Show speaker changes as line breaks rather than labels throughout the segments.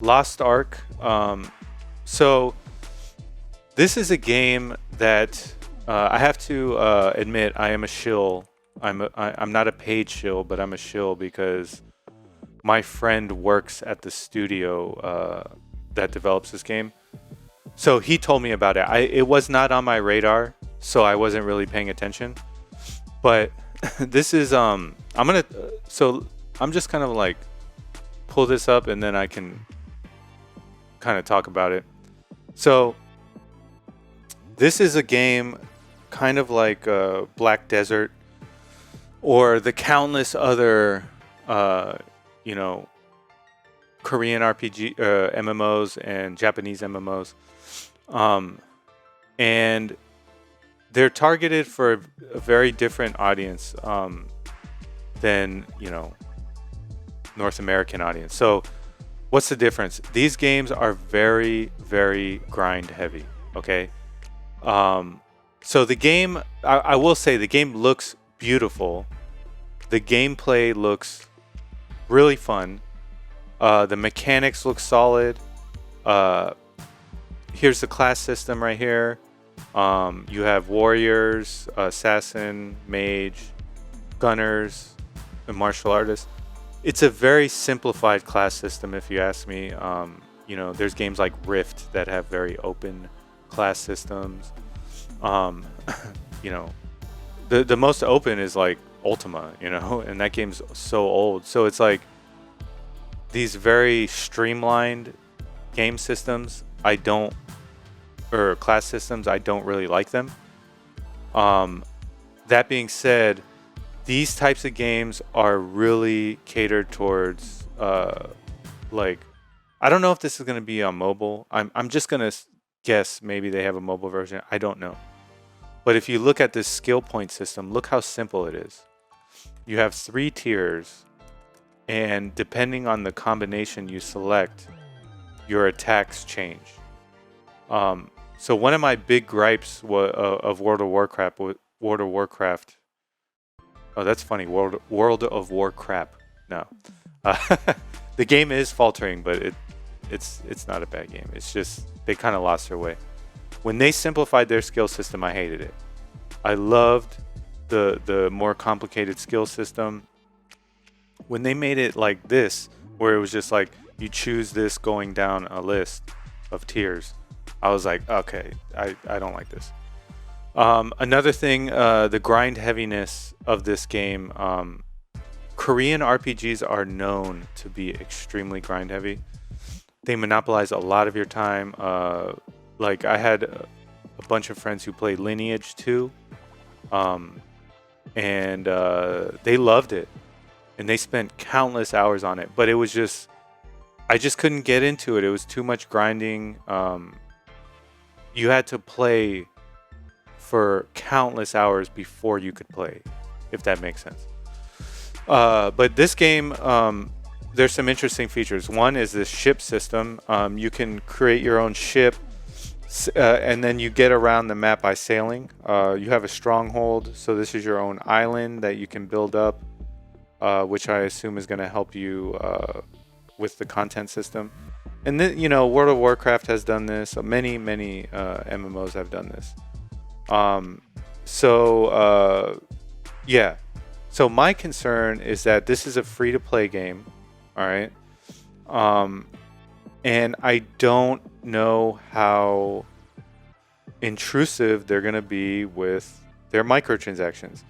Lost Ark. So this is a game that I have to admit I am a shill. I'm not a paid shill, but I'm a shill because my friend works at the studio that develops this game. So he told me about it. It was not on my radar, so I wasn't really paying attention. But this is I'm gonna so I'm just kind of like pull this up and then I can kind of talk about it. So this is a game kind of like Black Desert or the countless other you know Korean RPG MMOs and Japanese MMOs, and they're targeted for a very different audience than North American audience. So what's the difference? These games are very, very grind heavy. Okay. So the game, I will say, the game looks beautiful. The gameplay looks really fun. The mechanics look solid. Here's the class system right here. You have warriors, assassin, mage, gunners, and martial artists. It's a very simplified class system, if you ask me. There's games like Rift that have very open class systems. The most open is like Ultima, and that game's so old. So it's like these very streamlined game systems. Or class systems, I don't really like them. That being said, these types of games are really catered towards I don't know if this is going to be on mobile. I'm just going to guess maybe they have a mobile version. I don't know. But if you look at this skill point system, look how simple it is. You have 3 tiers, and depending on the combination you select, your attacks change. So one of my big gripes of World of Warcraft. Oh, that's funny. World of Warcraft. No, the game is faltering, but it's not a bad game. It's just they kind of lost their way. When they simplified their skill system, I hated it. I loved the more complicated skill system. When they made it like this, where it was just like you choose this going down a list of tiers, I was like, okay, I don't like this. Another thing, the grind heaviness of this game. Korean RPGs are known to be extremely grind heavy. They monopolize a lot of your time. Like I had a bunch of friends who played Lineage 2, and they loved it, and they spent countless hours on it. But it was just, I just couldn't get into it. It was too much grinding. You had to play for countless hours before you could play, if that makes sense. But this game, there's some interesting features. One is this ship system. You can create your own ship, and then you get around the map by sailing. You have a stronghold, so this is your own island that you can build up, which I assume is going to help you with the content system. And then, World of Warcraft has done this. Many MMOs have done this. Yeah. So my concern is that this is a free-to-play game, all right? And I don't know how intrusive they're going to be with their microtransactions.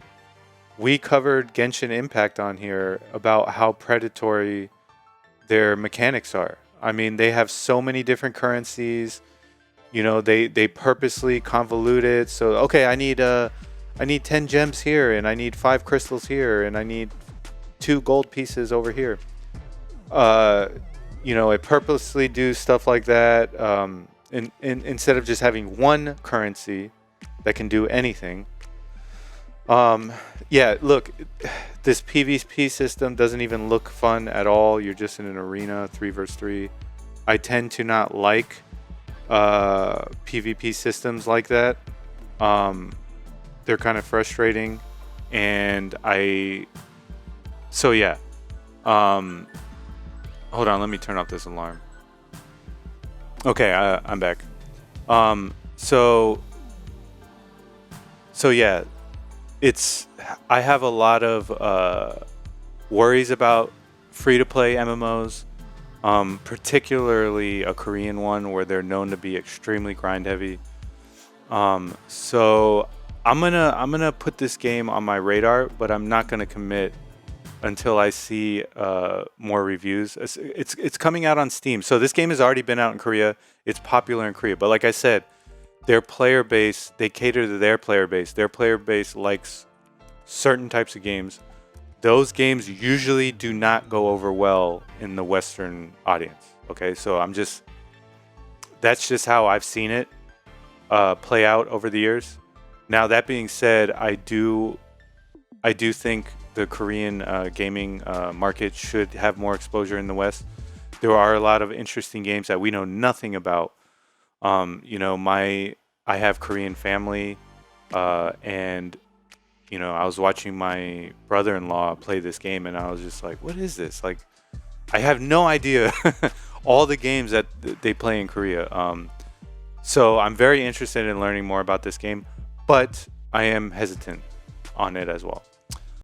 We covered Genshin Impact on here about how predatory their mechanics are. I mean, they have so many different currencies. They purposely convolute it. So, okay, I need 10 gems here, and I need 5 crystals here, and I need 2 gold pieces over here. It purposely do stuff like that. Instead of just having one currency that can do anything. Look, this PvP system doesn't even look fun at all. You're just in an arena, 3 versus 3. I tend to not like PvP systems like that. They're kind of frustrating, and hold on, let me turn off this alarm. Okay, I'm back. Um, so yeah, it's I have a lot of worries about free to play MMOs, particularly a Korean one where they're known to be extremely grind heavy. So I'm gonna put this game on my radar, but I'm not gonna commit until I see more reviews. It's coming out on Steam, so this game has already been out in Korea. It's popular in Korea, but like I said, their player base, they cater to their player base. Their player base likes certain types of games. Those games usually do not go over well in the Western audience. Okay, so that's just how I've seen it play out over the years. Now that being said, I do think the Korean gaming market should have more exposure in the West. There are a lot of interesting games that we know nothing about. I have Korean family, and I was watching my brother-in-law play this game, and I was just like, "What is this?" Like, I have no idea all the games that they play in Korea. So I'm very interested in learning more about this game, but I am hesitant on it as well.